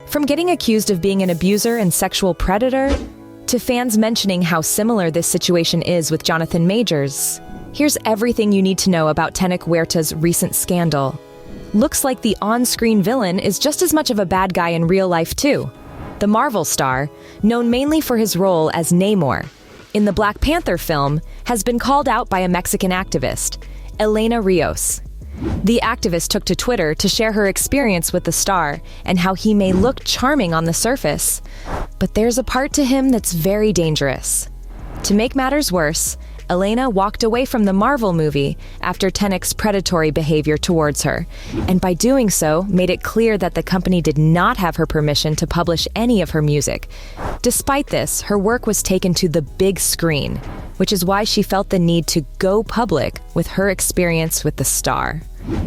From getting accused of being an abuser and sexual predator, to fans mentioning how similar this situation is with Jonathan Majors, here's everything you need to know about Tenoch Huerta's recent scandal. Looks like the on-screen villain is just as much of a bad guy in real life too. The Marvel star, known mainly for his role as Namor in the Black Panther film, has been called out by a Mexican activist, Elena Rios. The activist took to Twitter to share her experience with the star and how he may look charming on the surface, but there's a part to him that's very dangerous. To make matters worse, Elena walked away from the Marvel movie after Tenoch's predatory behavior towards her, and by doing so, made it clear that the company did not have her permission to publish any of her music. Despite this, her work was taken to the big screen, which is why she felt the need to go public with her experience with the star.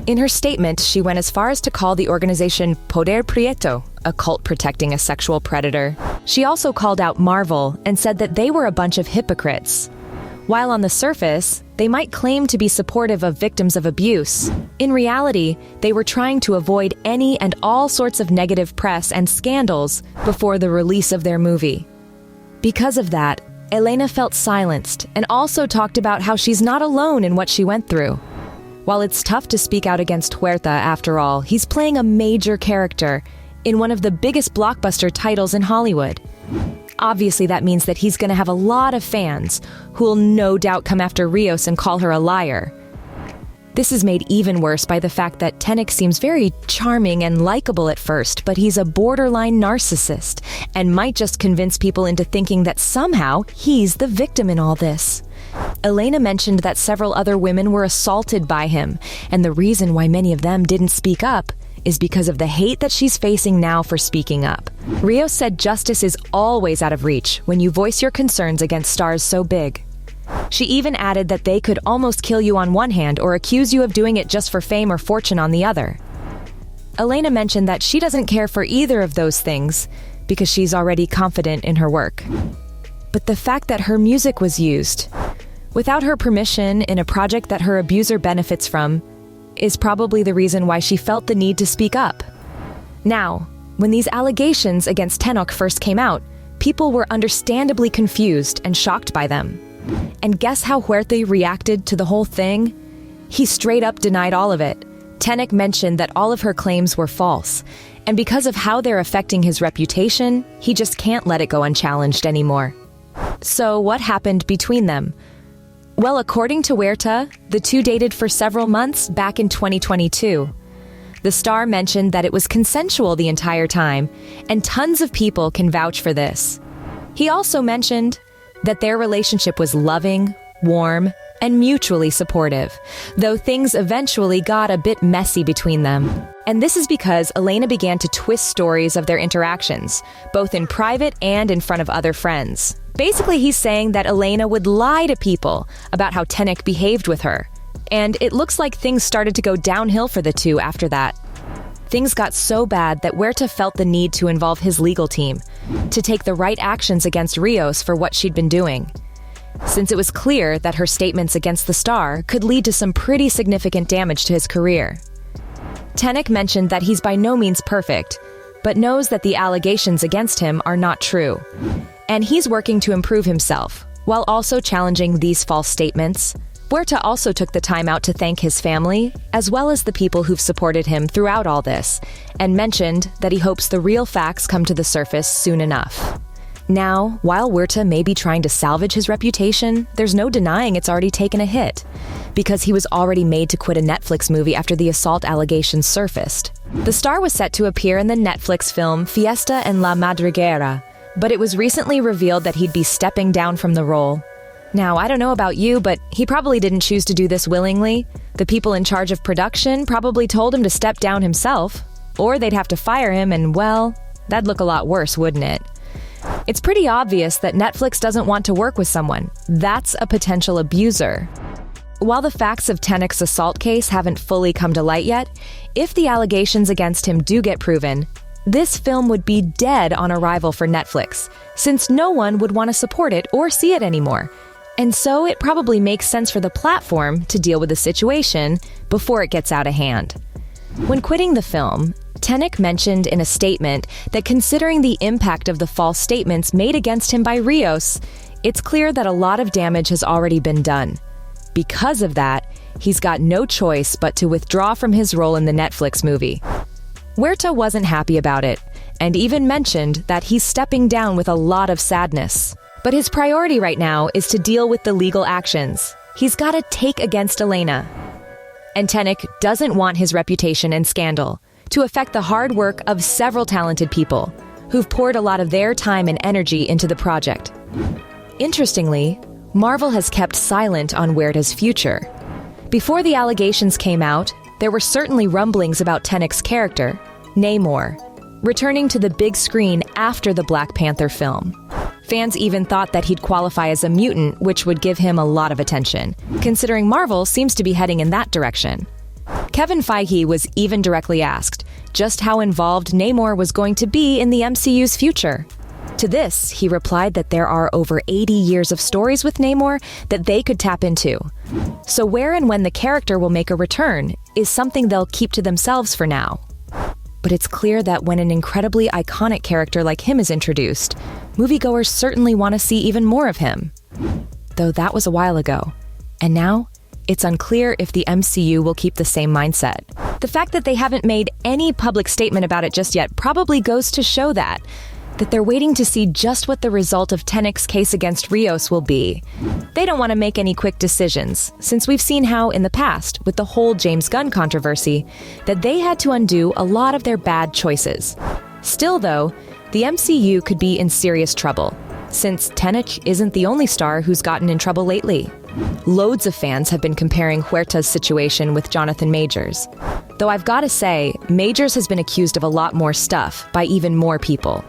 In her statement, she went as far as to call the organization Poder Prieto, a cult protecting a sexual predator. She also called out Marvel and said that they were a bunch of hypocrites. While on the surface, they might claim to be supportive of victims of abuse, in reality, they were trying to avoid any and all sorts of negative press and scandals before the release of their movie. Because of that, Elena felt silenced and also talked about how she's not alone in what she went through. While it's tough to speak out against Huerta after all, he's playing a major character in one of the biggest blockbuster titles in Hollywood. Obviously, that means that he's going to have a lot of fans who will no doubt come after Rios and call her a liar. This is made even worse by the fact that Tenoch seems very charming and likable at first, but he's a borderline narcissist and might just convince people into thinking that somehow he's the victim in all this. Elena mentioned that several other women were assaulted by him, and the reason why many of them didn't speak up is because of the hate that she's facing now for speaking up. Rios said justice is always out of reach when you voice your concerns against stars so big. She even added that they could almost kill you on one hand or accuse you of doing it just for fame or fortune on the other. Elena mentioned that she doesn't care for either of those things because she's already confident in her work. But the fact that her music was used without her permission in a project that her abuser benefits from is probably the reason why she felt the need to speak up. Now, when these allegations against Tenoch first came out, people were understandably confused and shocked by them. And guess how Huerta reacted to the whole thing? He straight up denied all of it. Tenoch mentioned that all of her claims were false, and because of how they're affecting his reputation, he just can't let it go unchallenged anymore. So what happened between them? Well, according to Huerta, the two dated for several months back in 2022. The star mentioned that it was consensual the entire time, and tons of people can vouch for this. He also mentioned that their relationship was loving, warm, and mutually supportive, though things eventually got a bit messy between them. And this is because Elena began to twist stories of their interactions, both in private and in front of other friends. Basically, he's saying that Elena would lie to people about how Tenoch behaved with her. And it looks like things started to go downhill for the two after that. Things got so bad that Huerta felt the need to involve his legal team to take the right actions against Rios for what she'd been doing, since it was clear that her statements against the star could lead to some pretty significant damage to his career. Tenoch mentioned that he's by no means perfect, but knows that the allegations against him are not true, and he's working to improve himself, while also challenging these false statements. Huerta also took the time out to thank his family, as well as the people who've supported him throughout all this, and mentioned that he hopes the real facts come to the surface soon enough. Now, while Huerta may be trying to salvage his reputation, there's no denying it's already taken a hit, because he was already made to quit a Netflix movie after the assault allegations surfaced. The star was set to appear in the Netflix film Fiesta en la Madriguera, but it was recently revealed that he'd be stepping down from the role. Now, I don't know about you, but he probably didn't choose to do this willingly. The people in charge of production probably told him to step down himself, or they'd have to fire him, and well, that'd look a lot worse, wouldn't it? It's pretty obvious that Netflix doesn't want to work with someone. That's a potential abuser. While the facts of Tenoch's assault case haven't fully come to light yet, if the allegations against him do get proven, this film would be dead on arrival for Netflix, since no one would want to support it or see it anymore. And so it probably makes sense for the platform to deal with the situation before it gets out of hand. When quitting the film, Tenoch mentioned in a statement that considering the impact of the false statements made against him by Rios, it's clear that a lot of damage has already been done. Because of that, he's got no choice but to withdraw from his role in the Netflix movie. Huerta wasn't happy about it, and even mentioned that he's stepping down with a lot of sadness. But his priority right now is to deal with the legal actions he's got to take against Elena. And Tenoch doesn't want his reputation and scandal to affect the hard work of several talented people who've poured a lot of their time and energy into the project. Interestingly, Marvel has kept silent on Huerta's future. Before the allegations came out, there were certainly rumblings about Tenoch's character, Namor, returning to the big screen after the Black Panther film. Fans even thought that he'd qualify as a mutant, which would give him a lot of attention, considering Marvel seems to be heading in that direction. Kevin Feige was even directly asked just how involved Namor was going to be in the MCU's future. To this, he replied that there are over 80 years of stories with Namor that they could tap into. So where and when the character will make a return is something they'll keep to themselves for now. But it's clear that when an incredibly iconic character like him is introduced, moviegoers certainly want to see even more of him. Though that was a while ago. And now, it's unclear if the MCU will keep the same mindset. The fact that they haven't made any public statement about it just yet probably goes to show that they're waiting to see just what the result of Tenoch's case against Rios will be. They don't want to make any quick decisions, since we've seen how, in the past, with the whole James Gunn controversy, that they had to undo a lot of their bad choices. Still, though, the MCU could be in serious trouble, since Tenoch isn't the only star who's gotten in trouble lately. Loads of fans have been comparing Huerta's situation with Jonathan Majors. Though I've got to say, Majors has been accused of a lot more stuff by even more people.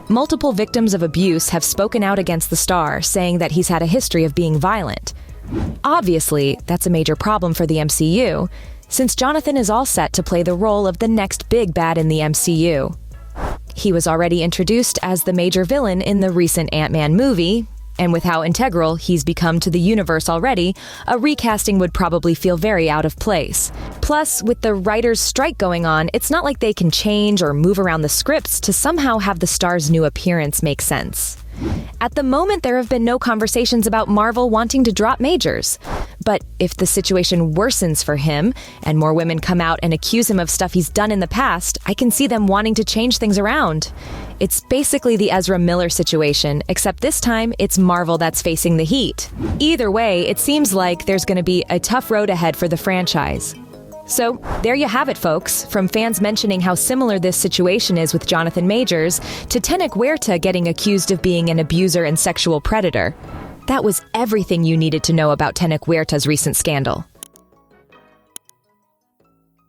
Multiple victims of abuse have spoken out against the star, saying that he's had a history of being violent. Obviously, that's a major problem for the MCU, since Jonathan is all set to play the role of the next big bad in the MCU. He was already introduced as the major villain in the recent Ant-Man movie, and with how integral he's become to the universe already, a recasting would probably feel very out of place. Plus, with the writers' strike going on, it's not like they can change or move around the scripts to somehow have the star's new appearance make sense. At the moment, there have been no conversations about Marvel wanting to drop Majors. But if the situation worsens for him, and more women come out and accuse him of stuff he's done in the past, I can see them wanting to change things around. It's basically the Ezra Miller situation, except this time it's Marvel that's facing the heat. Either way, it seems like there's going to be a tough road ahead for the franchise. So, there you have it, folks. From fans mentioning how similar this situation is with Jonathan Majors, to Tenoch Huerta getting accused of being an abuser and sexual predator. That was everything you needed to know about Tenoch Huerta's recent scandal.